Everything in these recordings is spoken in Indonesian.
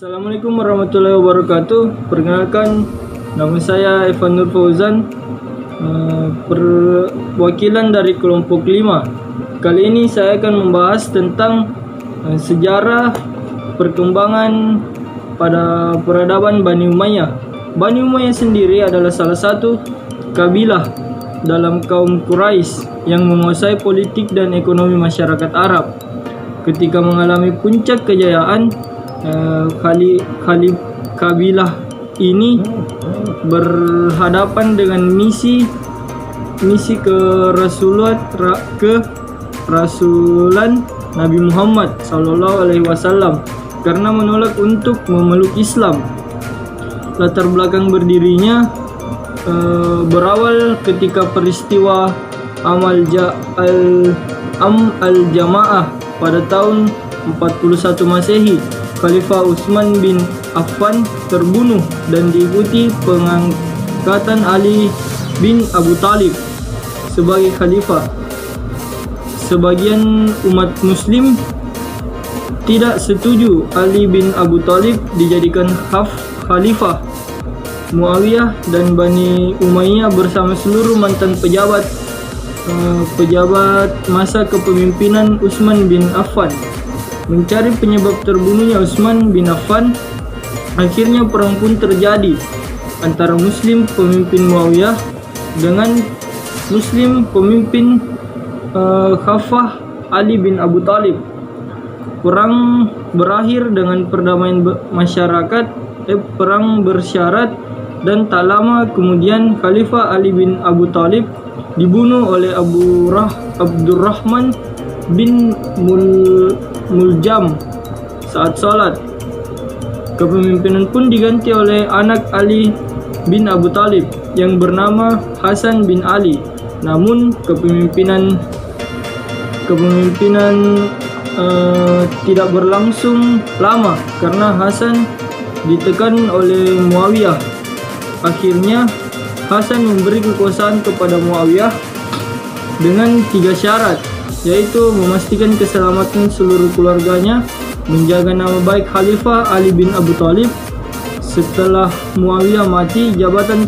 Assalamualaikum warahmatullahi wabarakatuh. Perkenalkan, nama saya Evan Nur Fauzan, perwakilan dari kelompok 5. Kali ini saya akan membahas tentang sejarah perkembangan pada peradaban Bani Umayyah. Bani Umayyah sendiri adalah salah satu kabilah dalam kaum Quraisy yang menguasai politik dan ekonomi masyarakat Arab. Ketika mengalami puncak kejayaan, kabilah ini berhadapan dengan misi kerasulan Nabi Muhammad SAW karena menolak untuk memeluk Islam. Latar belakang berdirinya berawal ketika peristiwa al-Jamaah pada tahun 41 Masehi. Khalifah Utsman bin Affan terbunuh dan diikuti pengangkatan Ali bin Abu Thalib sebagai khalifah. Sebagian umat muslim tidak setuju Ali bin Abu Thalib dijadikan khalifah. Muawiyah dan Bani Umayyah bersama seluruh mantan pejabat masa kepemimpinan Utsman bin Affan mencari penyebab terbunuhnya Utsman bin Affan. Akhirnya perang pun terjadi antara Muslim pemimpin Muawiyah dengan Muslim pemimpin Khalifah Ali bin Abu Thalib. Perang berakhir dengan perdamaian masyarakat. Perang bersyarat dan tak lama kemudian Khalifah Ali bin Abu Thalib dibunuh oleh Abdurrahman bin Muljam saat sholat. Kepemimpinan pun diganti oleh anak Ali bin Abu Thalib yang bernama Hasan bin Ali. Namun kepemimpinan tidak berlangsung lama karena Hasan ditekan oleh Muawiyah. Akhirnya Hasan memberi kekuasaan kepada Muawiyah dengan 3 syarat, yaitu memastikan keselamatan seluruh keluarganya, menjaga nama baik Khalifah Ali bin Abu Thalib. Setelah Muawiyah mati, jabatan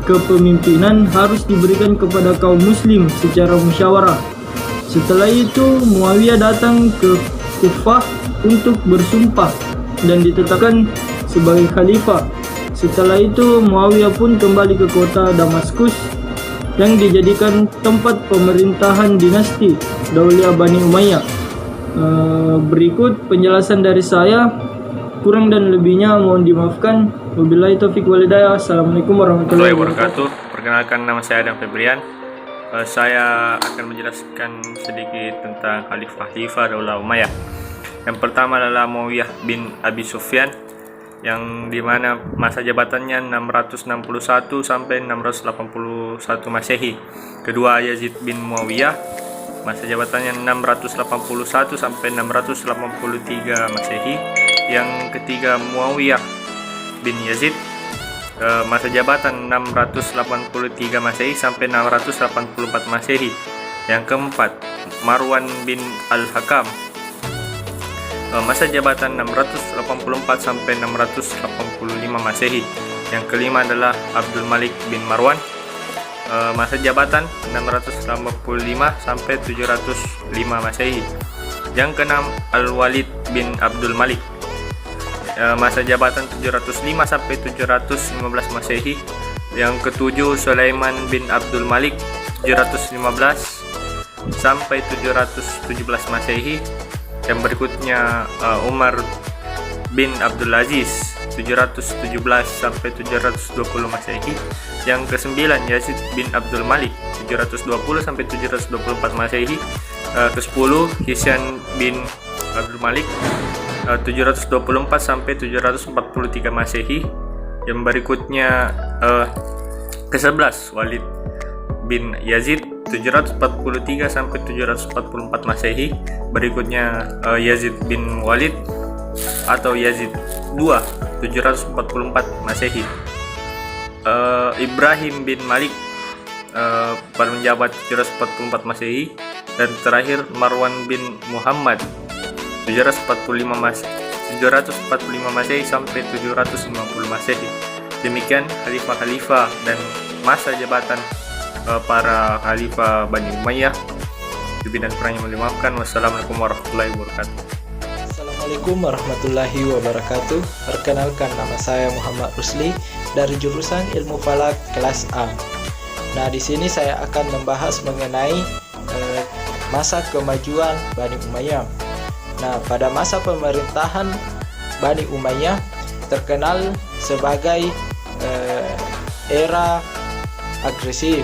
kepemimpinan harus diberikan kepada kaum muslim secara musyawarah. Setelah itu Muawiyah datang ke Kufah untuk bersumpah dan ditetapkan sebagai khalifah. Setelah itu Muawiyah pun kembali ke kota Damaskus yang dijadikan tempat pemerintahan dinasti Daulah Bani Umayyah. Berikut penjelasan dari saya, kurang dan lebihnya mohon dimaafkan. Wabillahi taufiq wal hidayah. Assalamualaikum warahmatullahi wabarakatuh. Perkenalkan, nama saya Adam Febrian. Saya akan menjelaskan sedikit tentang Khalifah Daulah Umayyah. Yang pertama adalah Muawiyah bin Abi Sufyan, yang dimana masa jabatannya 661 sampai 681 Masehi. Kedua, Yazid bin Muawiyah, masa jabatannya 681 sampai 683 Masehi. Yang ketiga, Muawiyah bin Yazid, masa jabatan 683 Masehi sampai 684 Masehi. Yang keempat, Marwan bin Al-Hakam, masa jabatan 684 sampai 685 Masehi. Yang kelima adalah Abdul Malik bin Marwan, masa jabatan 685 sampai 705 Masehi. Yang keenam, Al-Walid bin Abdul Malik, masa jabatan 705 sampai 715 Masehi. Yang ketujuh, Sulaiman bin Abdul Malik, 715 sampai 717 Masehi. Yang berikutnya Umar bin Abdul Aziz, 717 sampai 720 Masehi. Yang kesembilan, Yazid bin Abdul Malik, 720 sampai 724 Masehi. Ke-10, Hisyan bin Abdul Malik, 724 sampai 743 Masehi. Yang berikutnya ke-11, Walid bin Yazid, 743 sampai 744 Masehi. Berikutnya Yazid bin Walid atau Yazid II, 744 Masehi. Ibrahim bin Malik pada menjabat 744 Masehi. Dan terakhir Marwan bin Muhammad, 745 745 Masehi sampai 750 Masehi. Demikian khalifah-khalifah dan masa jabatan para khalifah Bani Umayyah. Lebih dan kurangnya mohon dimaafkan. Wassalamualaikum warahmatullahi wabarakatuh. Assalamualaikum warahmatullahi wabarakatuh. Perkenalkan, nama saya Muhammad Rusli dari jurusan Ilmu Falak kelas A. Nah, di sini saya akan membahas mengenai masa kemajuan Bani Umayyah. Nah, pada masa pemerintahan Bani Umayyah terkenal sebagai era agresif,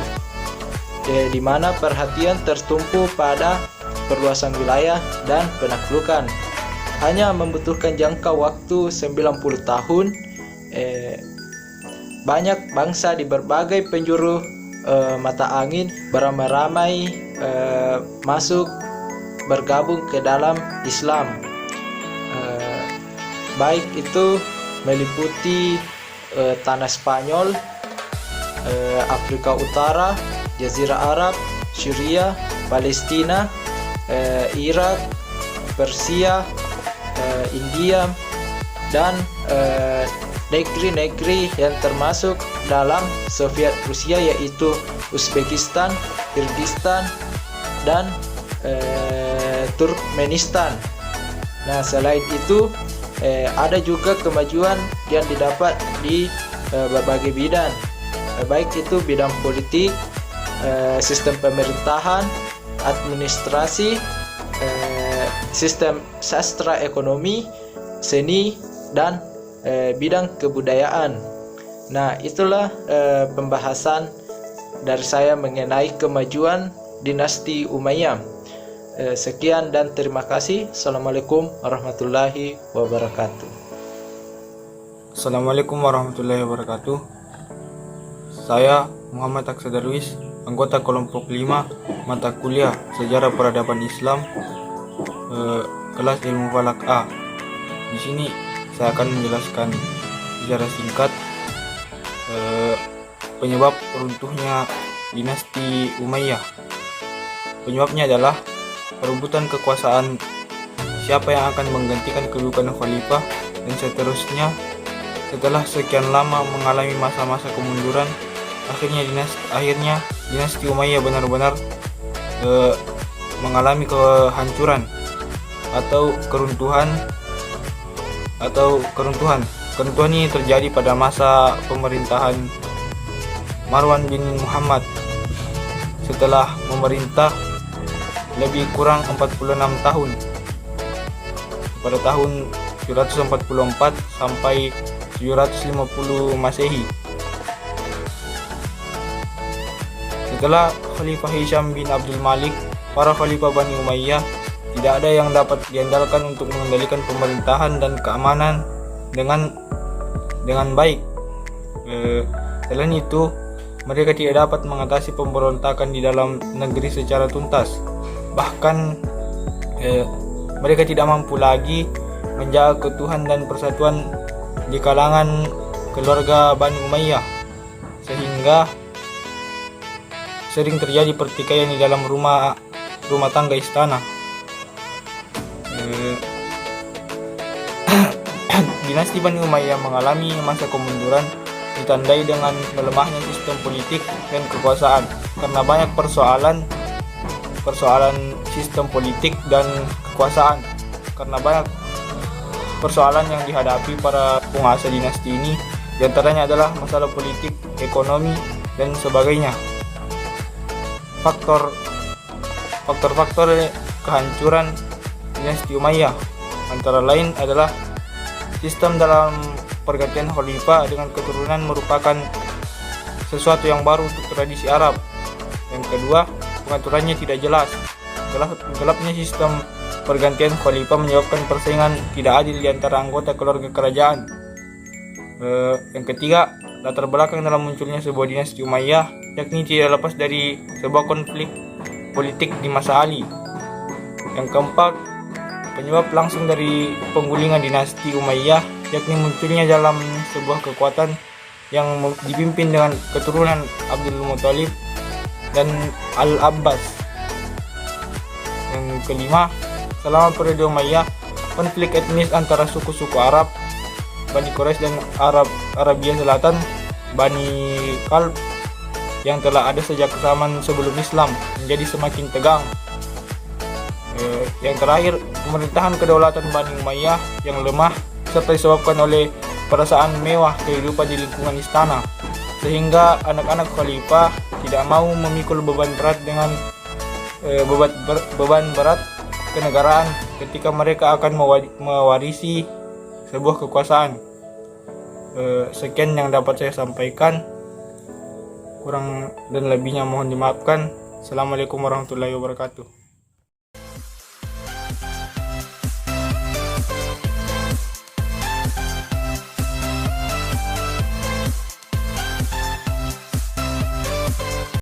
di mana perhatian tertumpu pada perluasan wilayah dan penaklukan. Hanya membutuhkan jangka waktu 90 tahun, banyak bangsa di berbagai penjuru mata angin beramai-ramai masuk bergabung ke dalam Islam. Baik itu meliputi tanah Spanyol, Afrika Utara, Jazirah Arab, Syria, Palestina, Irak, Persia, India, dan negeri-negeri yang termasuk dalam Soviet Rusia, yaitu Uzbekistan, Kyrgyzstan, dan Turkmenistan. Nah, selain itu ada juga kemajuan yang didapat di berbagai bidang, baik itu bidang politik, sistem pemerintahan, administrasi, sistem sastra ekonomi, seni, dan bidang kebudayaan. Nah, itulah pembahasan dari saya mengenai kemajuan dinasti Umayyah. Sekian dan terima kasih. Assalamualaikum warahmatullahi wabarakatuh. Assalamualaikum warahmatullahi wabarakatuh. Saya Muhammad Aksa Darwis, anggota kelompok 5 mata kuliah Sejarah Peradaban Islam, kelas Ilmu Falak A. Di sini saya akan menjelaskan secara singkat penyebab runtuhnya dinasti Umayyah. Penyebabnya adalah perebutan kekuasaan, siapa yang akan menggantikan kedudukan khalifah, dan seterusnya. Setelah sekian lama mengalami masa-masa kemunduran, akhirnya dinasti Umayyah benar-benar mengalami kehancuran atau keruntuhan. Keruntuhan ini terjadi pada masa pemerintahan Marwan bin Muhammad. Setelah memerintah lebih kurang 46 tahun, pada tahun 744 sampai 750 Masehi. Setelah Khalifah Hisham bin Abdul Malik, para khalifah Bani Umayyah tidak ada yang dapat diandalkan untuk mengendalikan pemerintahan dan keamanan dengan baik. Selain itu, mereka tidak dapat mengatasi pemberontakan di dalam negeri secara tuntas. Bahkan mereka tidak mampu lagi menjaga keutuhan dan persatuan di kalangan keluarga Bani Umayyah, sehingga sering terjadi pertikaian di dalam rumah tangga istana. Dinasti Bani Umayyah mengalami masa kemunduran ditandai dengan melemahnya sistem politik dan kekuasaan karena banyak persoalan sistem politik dan kekuasaan. Karena banyak persoalan yang dihadapi para penguasa dinasti ini, diantaranya adalah masalah politik, ekonomi, dan sebagainya. Faktor-faktor kehancuran dinasti Umayyah antara lain adalah sistem dalam pergantian khalifah dengan keturunan merupakan sesuatu yang baru untuk tradisi Arab. Yang kedua, pengaturannya tidak jelas. Gelapnya sistem pergantian khalifah menyebabkan persaingan tidak adil di antara anggota keluarga kerajaan. Yang ketiga, latar belakang dalam munculnya sebuah dinasti Umayyah, yakni tidak lepas dari sebuah konflik politik di masa Ali. Yang keempat, penyebab langsung dari penggulingan dinasti Umayyah, yakni munculnya dalam sebuah kekuatan yang dipimpin dengan keturunan Abdul Muthalib dan Al-Abbas. Yang kelima, selama periode Umayyah, konflik etnis antara suku-suku Arab, Bani Quraisy dan Arabia Selatan, Bani Kalb, yang telah ada sejak zaman sebelum Islam menjadi semakin tegang. Yang terakhir, pemerintahan kedaulatan Bani Umayyah yang lemah serta disebabkan oleh perasaan mewah kehidupan di lingkungan istana, sehingga anak-anak khalifah tidak mau memikul beban berat kenegaraan ketika mereka akan mewarisi sebuah kekuasaan. Sekian yang dapat saya sampaikan, kurang dan lebihnya mohon dimaafkan. Assalamualaikum warahmatullahi wabarakatuh.